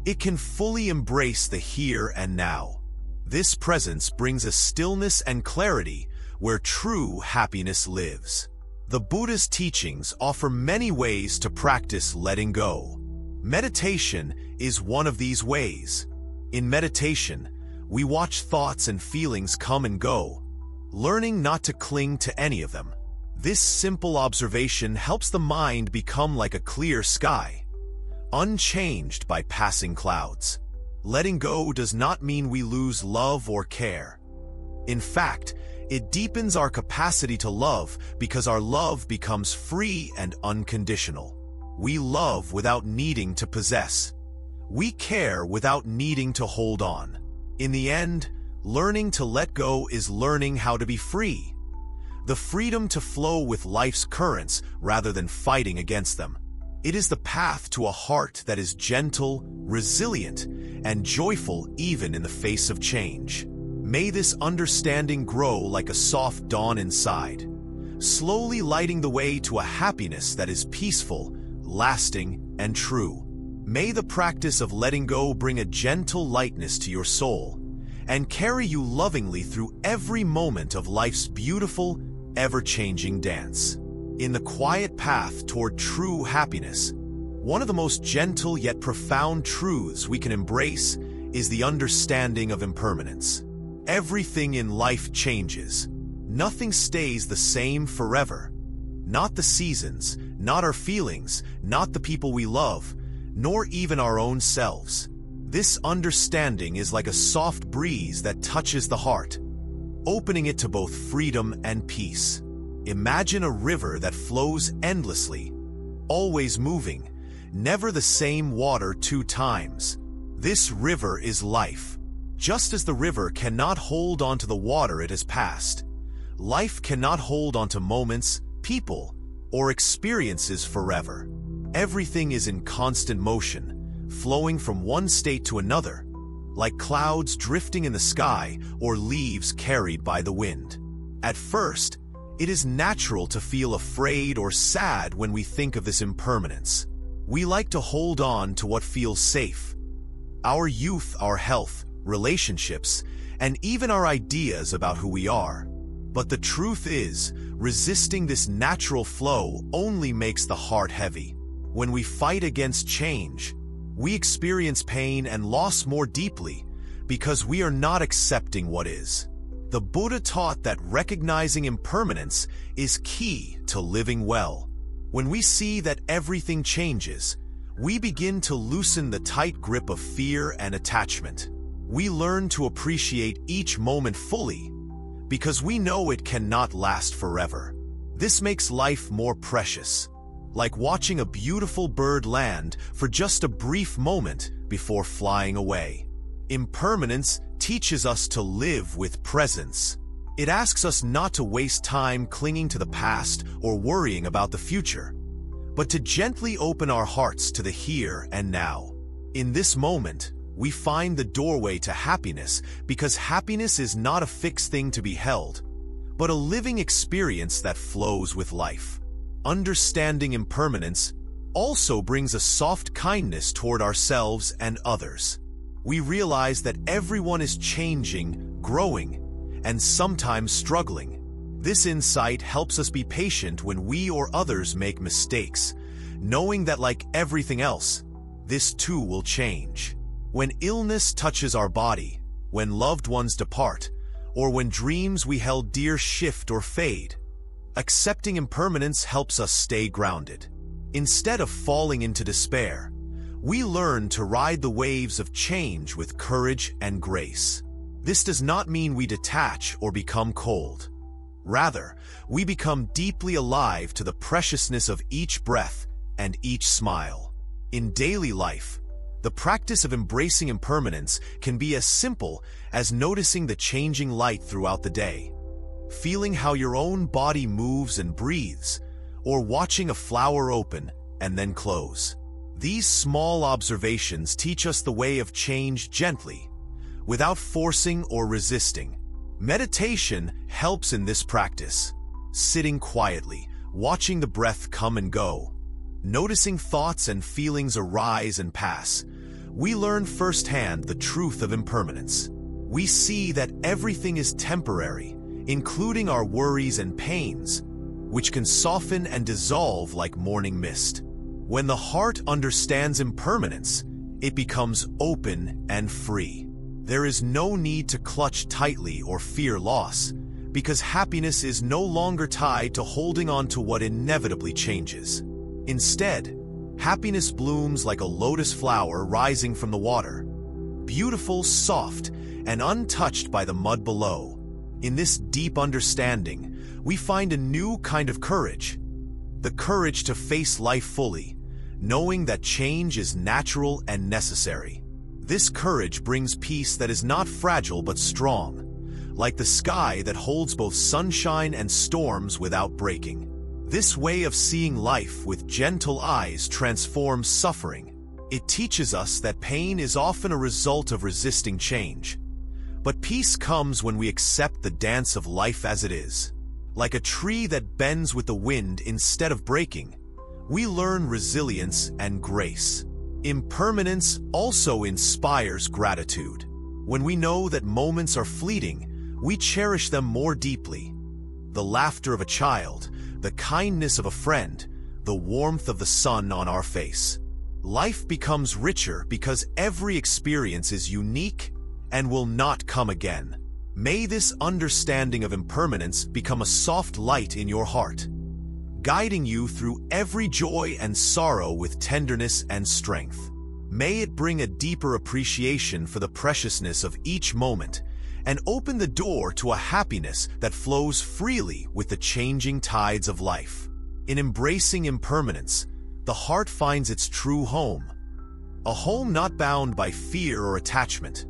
it can fully embrace the here and now. This presence brings a stillness and clarity where true happiness lives. The Buddha's teachings offer many ways to practice letting go. Meditation is one of these ways. In meditation, we watch thoughts and feelings come and go, learning not to cling to any of them. This simple observation helps the mind become like a clear sky, unchanged by passing clouds. Letting go does not mean we lose love or care. In fact, it deepens our capacity to love because our love becomes free and unconditional. We love without needing to possess. We care without needing to hold on. In the end, learning to let go is learning how to be free. The freedom to flow with life's currents rather than fighting against them. It is the path to a heart that is gentle, resilient, and joyful even in the face of change. May this understanding grow like a soft dawn inside, slowly lighting the way to a happiness that is peaceful, lasting, and true. May the practice of letting go bring a gentle lightness to your soul and carry you lovingly through every moment of life's beautiful, ever-changing dance. In the quiet path toward true happiness, one of the most gentle yet profound truths we can embrace is the understanding of impermanence. Everything in life changes. Nothing stays the same forever. Not the seasons, not our feelings, not the people we love, nor even our own selves. This understanding is like a soft breeze that touches the heart, opening it to both freedom and peace. Imagine a river that flows endlessly, always moving, never the same water two times. This river is life. Just as the river cannot hold onto the water it has passed, life cannot hold onto moments, people, or experiences forever. Everything is in constant motion, flowing from one state to another, like clouds drifting in the sky or leaves carried by the wind. At first, it is natural to feel afraid or sad when we think of this impermanence. We like to hold on to what feels safe. Our youth, our health, relationships, and even our ideas about who we are. But the truth is, resisting this natural flow only makes the heart heavy. When we fight against change, we experience pain and loss more deeply because we are not accepting what is. The Buddha taught that recognizing impermanence is key to living well. When we see that everything changes, we begin to loosen the tight grip of fear and attachment. We learn to appreciate each moment fully because we know it cannot last forever. This makes life more precious, like watching a beautiful bird land for just a brief moment before flying away. Impermanence teaches us to live with presence. It asks us not to waste time clinging to the past or worrying about the future, but to gently open our hearts to the here and now. In this moment, we find the doorway to happiness because happiness is not a fixed thing to be held, but a living experience that flows with life. Understanding impermanence also brings a soft kindness toward ourselves and others. We realize that everyone is changing, growing, and sometimes struggling. This insight helps us be patient when we or others make mistakes, knowing that like everything else, this too will change. When illness touches our body, when loved ones depart, or when dreams we held dear shift or fade, accepting impermanence helps us stay grounded. Instead of falling into despair, we learn to ride the waves of change with courage and grace. This does not mean we detach or become cold. Rather, we become deeply alive to the preciousness of each breath and each smile. In daily life, the practice of embracing impermanence can be as simple as noticing the changing light throughout the day, feeling how your own body moves and breathes, or watching a flower open and then close. These small observations teach us the way of change gently, without forcing or resisting. Meditation helps in this practice. Sitting quietly, watching the breath come and go, noticing thoughts and feelings arise and pass, we learn firsthand the truth of impermanence. We see that everything is temporary, including our worries and pains, which can soften and dissolve like morning mist. When the heart understands impermanence, it becomes open and free. There is no need to clutch tightly or fear loss, because happiness is no longer tied to holding on to what inevitably changes. Instead, happiness blooms like a lotus flower rising from the water, beautiful, soft, and untouched by the mud below. In this deep understanding, we find a new kind of courage, the courage to face life fully, knowing that change is natural and necessary. This courage brings peace that is not fragile but strong, like the sky that holds both sunshine and storms without breaking. This way of seeing life with gentle eyes transforms suffering. It teaches us that pain is often a result of resisting change. But peace comes when we accept the dance of life as it is. Like a tree that bends with the wind instead of breaking, we learn resilience and grace. Impermanence also inspires gratitude. When we know that moments are fleeting, we cherish them more deeply. The laughter of a child, the kindness of a friend, the warmth of the sun on our face. Life becomes richer because every experience is unique and will not come again. May this understanding of impermanence become a soft light in your heart, guiding you through every joy and sorrow with tenderness and strength. May it bring a deeper appreciation for the preciousness of each moment and open the door to a happiness that flows freely with the changing tides of life. In embracing impermanence, the heart finds its true home. A home not bound by fear or attachment,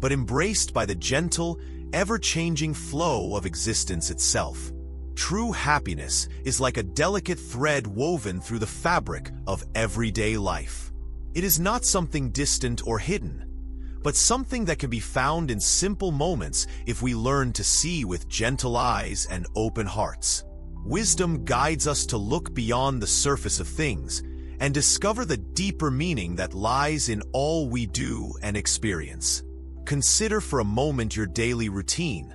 but embraced by the gentle, ever-changing flow of existence itself. True happiness is like a delicate thread woven through the fabric of everyday life. It is not something distant or hidden, but something that can be found in simple moments if we learn to see with gentle eyes and open hearts. Wisdom guides us to look beyond the surface of things and discover the deeper meaning that lies in all we do and experience. Consider for a moment your daily routine.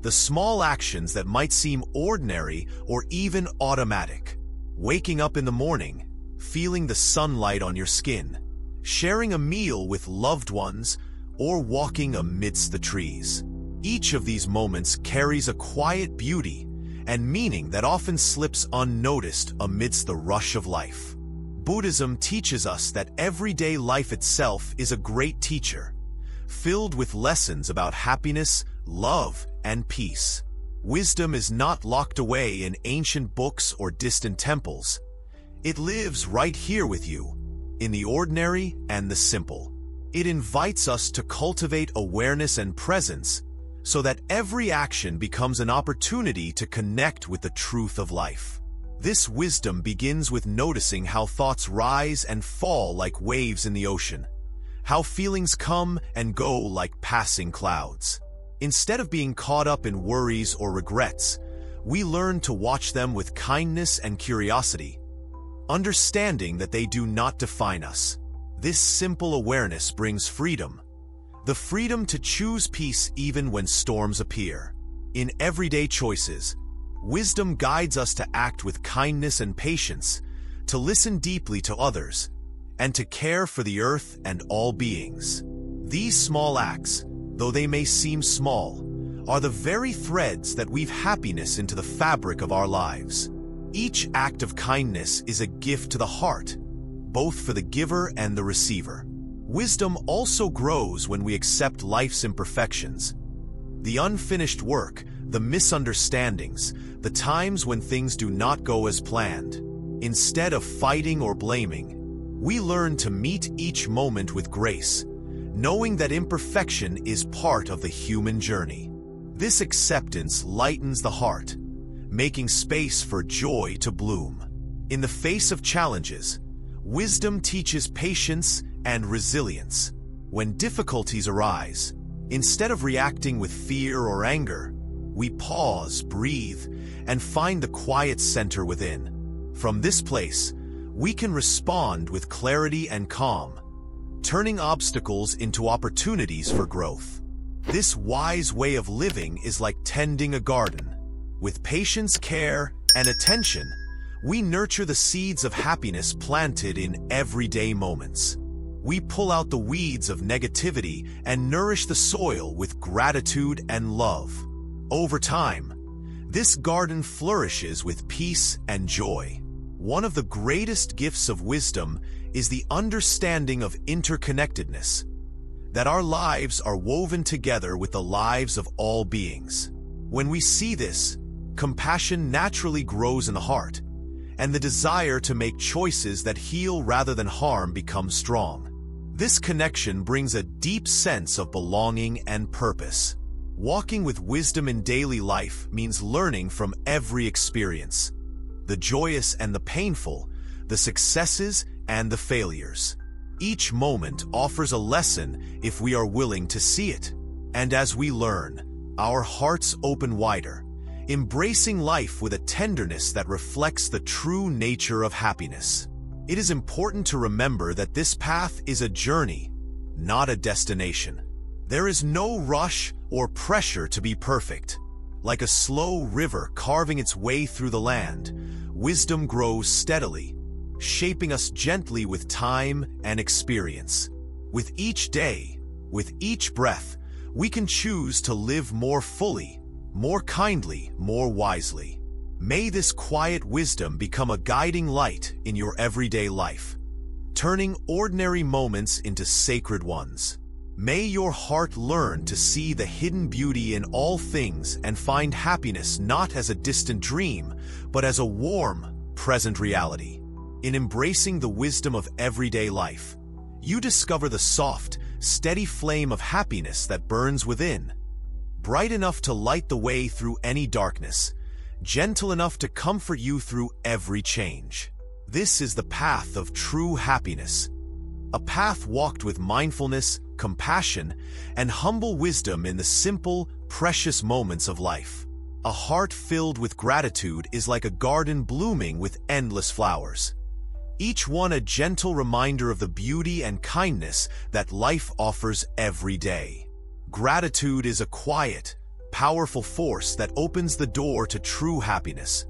The small actions that might seem ordinary or even automatic. Waking up in the morning, feeling the sunlight on your skin, sharing a meal with loved ones, or walking amidst the trees. Each of these moments carries a quiet beauty and meaning that often slips unnoticed amidst the rush of life. Buddhism teaches us that everyday life itself is a great teacher, filled with lessons about happiness, love, and peace. Wisdom is not locked away in ancient books or distant temples. It lives right here with you, in the ordinary and the simple. It invites us to cultivate awareness and presence so that every action becomes an opportunity to connect with the truth of life. This wisdom begins with noticing how thoughts rise and fall like waves in the ocean, how feelings come and go like passing clouds. Instead of being caught up in worries or regrets, we learn to watch them with kindness and curiosity, understanding that they do not define us. This simple awareness brings freedom, the freedom to choose peace even when storms appear. In everyday choices, wisdom guides us to act with kindness and patience, to listen deeply to others, and to care for the earth and all beings. These small acts, though they may seem small, are the very threads that weave happiness into the fabric of our lives. Each act of kindness is a gift to the heart, both for the giver and the receiver. Wisdom also grows when we accept life's imperfections. The unfinished work, the misunderstandings, the times when things do not go as planned. Instead of fighting or blaming, we learn to meet each moment with grace, knowing that imperfection is part of the human journey. This acceptance lightens the heart, making space for joy to bloom. In the face of challenges, wisdom teaches patience and resilience. When difficulties arise, instead of reacting with fear or anger, we pause, breathe, and find the quiet center within. From this place, we can respond with clarity and calm, turning obstacles into opportunities for growth. This wise way of living is like tending a garden. With patience, care, and attention, we nurture the seeds of happiness planted in everyday moments. We pull out the weeds of negativity and nourish the soil with gratitude and love. Over time, this garden flourishes with peace and joy. One of the greatest gifts of wisdom is the understanding of interconnectedness, that our lives are woven together with the lives of all beings. When we see this, compassion naturally grows in the heart, and the desire to make choices that heal rather than harm becomes strong. This connection brings a deep sense of belonging and purpose. Walking with wisdom in daily life means learning from every experience, the joyous and the painful, the successes and the failures. Each moment offers a lesson if we are willing to see it. And as we learn, our hearts open wider, embracing life with a tenderness that reflects the true nature of happiness. It is important to remember that this path is a journey, not a destination. There is no rush or pressure to be perfect. Like a slow river carving its way through the land, wisdom grows steadily, shaping us gently with time and experience. With each day, with each breath, we can choose to live more fully, more kindly, more wisely. May this quiet wisdom become a guiding light in your everyday life, turning ordinary moments into sacred ones. May your heart learn to see the hidden beauty in all things and find happiness not as a distant dream, but as a warm, present reality. In embracing the wisdom of everyday life, you discover the soft, steady flame of happiness that burns within, bright enough to light the way through any darkness, gentle enough to comfort you through every change. This is the path of true happiness, a path walked with mindfulness, compassion, and humble wisdom in the simple, precious moments of life. A heart filled with gratitude is like a garden blooming with endless flowers, each one a gentle reminder of the beauty and kindness that life offers every day. Gratitude is a quiet, powerful force that opens the door to true happiness.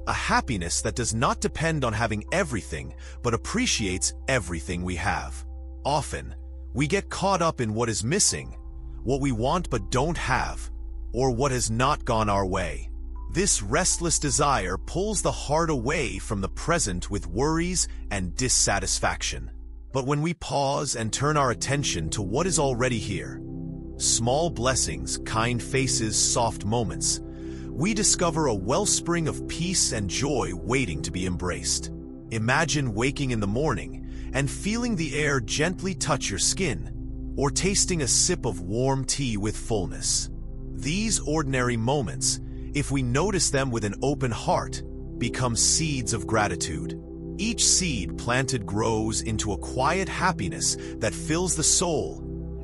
A happiness that does not depend on having everything, but appreciates everything we have. Often, we get caught up in what is missing, what we want but don't have, or what has not gone our way. This restless desire pulls the heart away from the present with worries and dissatisfaction. But when we pause and turn our attention to what is already here, small blessings, kind faces, soft moments, we discover a wellspring of peace and joy waiting to be embraced. Imagine waking in the morning and feeling the air gently touch your skin, or tasting a sip of warm tea with fullness. These ordinary moments, if we notice them with an open heart, become seeds of gratitude. Each seed planted grows into a quiet happiness that fills the soul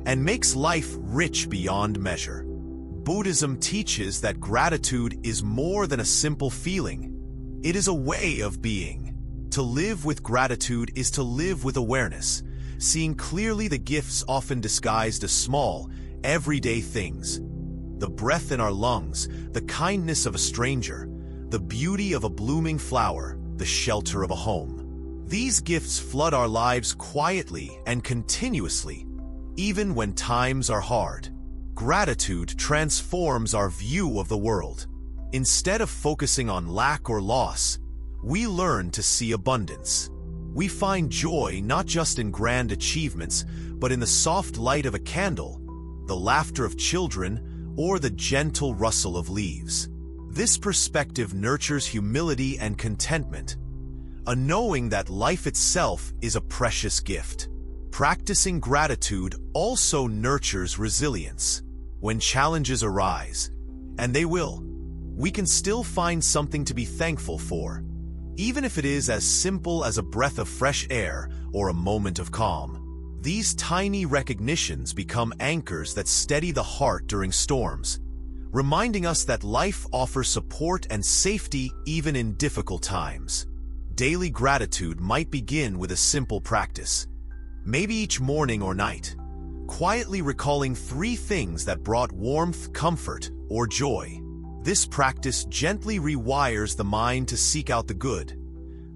and makes life rich beyond measure. Buddhism teaches that gratitude is more than a simple feeling. It is a way of being. To live with gratitude is to live with awareness, seeing clearly the gifts often disguised as small, everyday things. The breath in our lungs, the kindness of a stranger, the beauty of a blooming flower, the shelter of a home. These gifts flood our lives quietly and continuously, even when times are hard. Gratitude transforms our view of the world. Instead of focusing on lack or loss, we learn to see abundance. We find joy not just in grand achievements, but in the soft light of a candle, the laughter of children, or the gentle rustle of leaves. This perspective nurtures humility and contentment, a knowing that life itself is a precious gift. Practicing gratitude also nurtures resilience. When challenges arise, and they will, we can still find something to be thankful for, even if it is as simple as a breath of fresh air or a moment of calm. These tiny recognitions become anchors that steady the heart during storms, reminding us that life offers support and safety even in difficult times. Daily gratitude might begin with a simple practice. Maybe each morning or night, quietly recalling 3 things that brought warmth, comfort, or joy. This practice gently rewires the mind to seek out the good,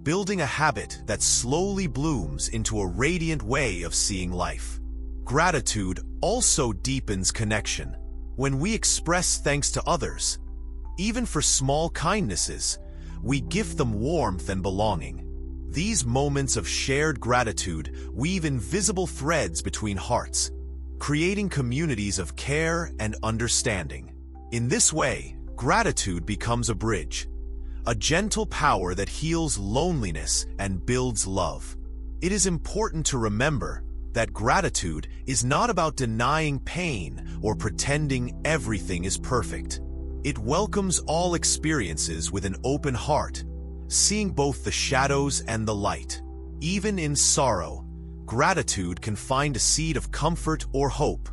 building a habit that slowly blooms into a radiant way of seeing life. Gratitude also deepens connection. When we express thanks to others, even for small kindnesses, we gift them warmth and belonging. These moments of shared gratitude weave invisible threads between hearts, creating communities of care and understanding. In this way, gratitude becomes a bridge, a gentle power that heals loneliness and builds love. It is important to remember that gratitude is not about denying pain or pretending everything is perfect. It welcomes all experiences with an open heart, seeing both the shadows and the light. Even in sorrow, gratitude can find a seed of comfort or hope,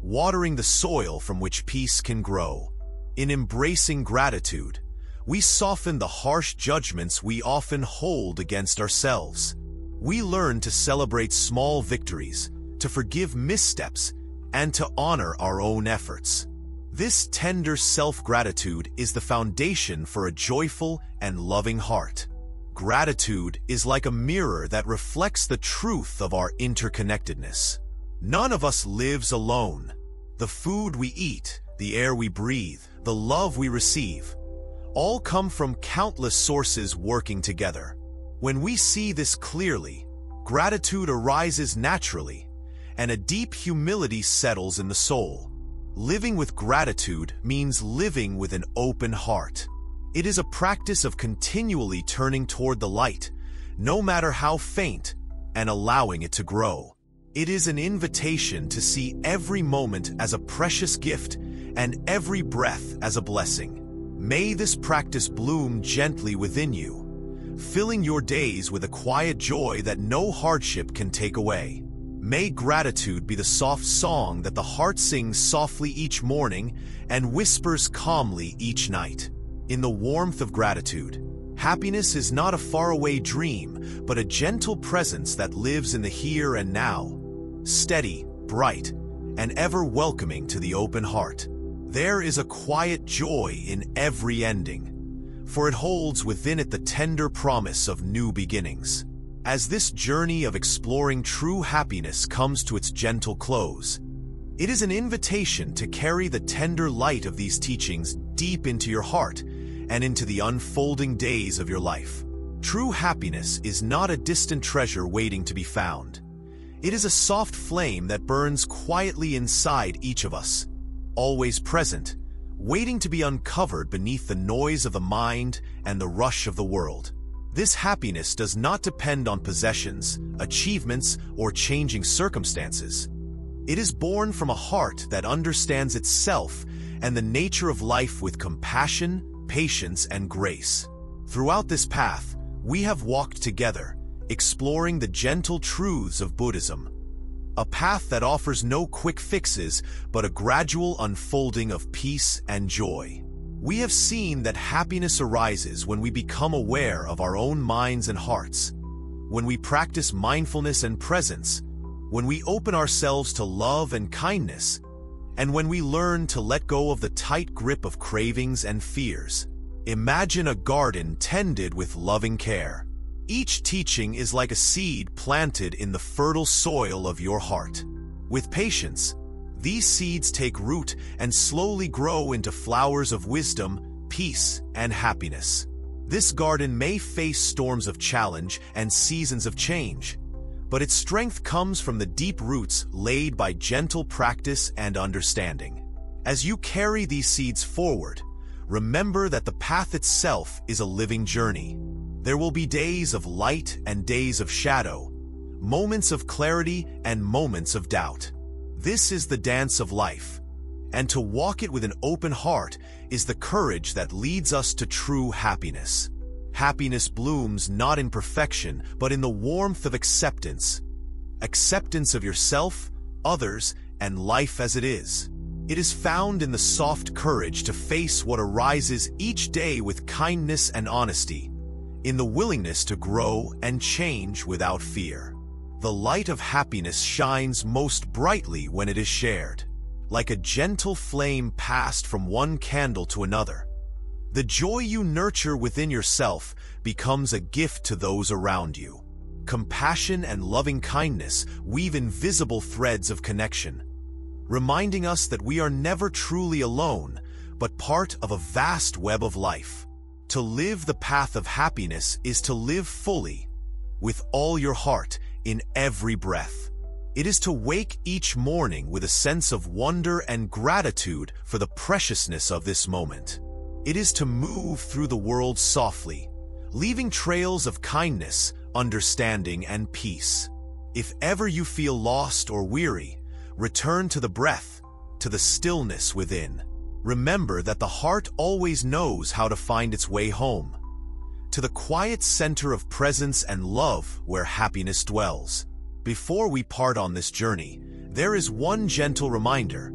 watering the soil from which peace can grow. In embracing gratitude, we soften the harsh judgments we often hold against ourselves. We learn to celebrate small victories, to forgive missteps, and to honor our own efforts. This tender self-gratitude is the foundation for a joyful and loving heart. Gratitude is like a mirror that reflects the truth of our interconnectedness. None of us lives alone. The food we eat, the air we breathe, the love we receive, all come from countless sources working together. When we see this clearly, gratitude arises naturally, and a deep humility settles in the soul. Living with gratitude means living with an open heart. It is a practice of continually turning toward the light, no matter how faint, and allowing it to grow. It is an invitation to see every moment as a precious gift and every breath as a blessing. May this practice bloom gently within you, filling your days with a quiet joy that no hardship can take away. May gratitude be the soft song that the heart sings softly each morning and whispers calmly each night. In the warmth of gratitude, happiness is not a faraway dream, but a gentle presence that lives in the here and now, steady, bright, and ever welcoming to the open heart. There is a quiet joy in every ending, for it holds within it the tender promise of new beginnings. As this journey of exploring true happiness comes to its gentle close, it is an invitation to carry the tender light of these teachings deep into your heart and into the unfolding days of your life. True happiness is not a distant treasure waiting to be found. It is a soft flame that burns quietly inside each of us, always present, waiting to be uncovered beneath the noise of the mind and the rush of the world. This happiness does not depend on possessions, achievements, or changing circumstances. It is born from a heart that understands itself and the nature of life with compassion, patience, and grace. Throughout this path, we have walked together, exploring the gentle truths of Buddhism, a path that offers no quick fixes but a gradual unfolding of peace and joy. We have seen that happiness arises when we become aware of our own minds and hearts, when we practice mindfulness and presence, when we open ourselves to love and kindness, and when we learn to let go of the tight grip of cravings and fears. Imagine a garden tended with loving care. Each teaching is like a seed planted in the fertile soil of your heart. With patience, these seeds take root and slowly grow into flowers of wisdom, peace, and happiness. This garden may face storms of challenge and seasons of change, but its strength comes from the deep roots laid by gentle practice and understanding. As you carry these seeds forward, remember that the path itself is a living journey. There will be days of light and days of shadow, moments of clarity and moments of doubt. This is the dance of life, and to walk it with an open heart is the courage that leads us to true happiness. Happiness blooms not in perfection, but in the warmth of acceptance. Acceptance of yourself, others, and life as it is. It is found in the soft courage to face what arises each day with kindness and honesty, in the willingness to grow and change without fear. The light of happiness shines most brightly when it is shared, like a gentle flame passed from one candle to another. The joy you nurture within yourself becomes a gift to those around you. Compassion and loving kindness weave invisible threads of connection, reminding us that we are never truly alone, but part of a vast web of life. To live the path of happiness is to live fully, with all your heart, in every breath. It is to wake each morning with a sense of wonder and gratitude for the preciousness of this moment. It is to move through the world softly, leaving trails of kindness, understanding, and peace. If ever you feel lost or weary, return to the breath, to the stillness within. Remember that the heart always knows how to find its way home, to the quiet center of presence and love where happiness dwells. Before we part on this journey, there is one gentle reminder.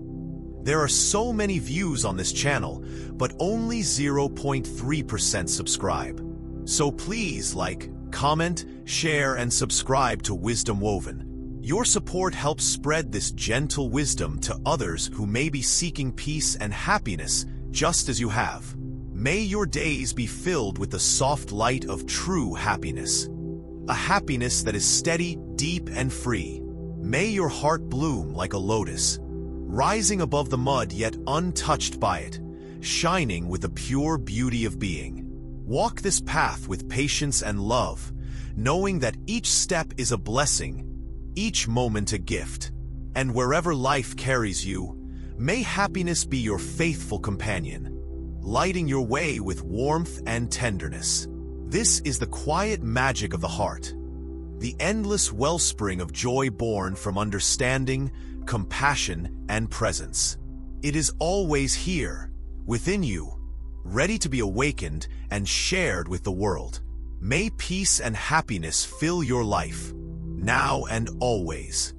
There are so many views on this channel, but only 0.3% subscribe. So please like, comment, share, and subscribe to Wisdom Woven. Your support helps spread this gentle wisdom to others who may be seeking peace and happiness just as you have. May your days be filled with the soft light of true happiness. A happiness that is steady, deep, and free. May your heart bloom like a lotus, rising above the mud yet untouched by it, shining with the pure beauty of being. Walk this path with patience and love, knowing that each step is a blessing, each moment a gift. And wherever life carries you, may happiness be your faithful companion, lighting your way with warmth and tenderness. This is the quiet magic of the heart, the endless wellspring of joy born from understanding, compassion, and presence. It is always here, within you, ready to be awakened and shared with the world. May peace and happiness fill your life, now and always.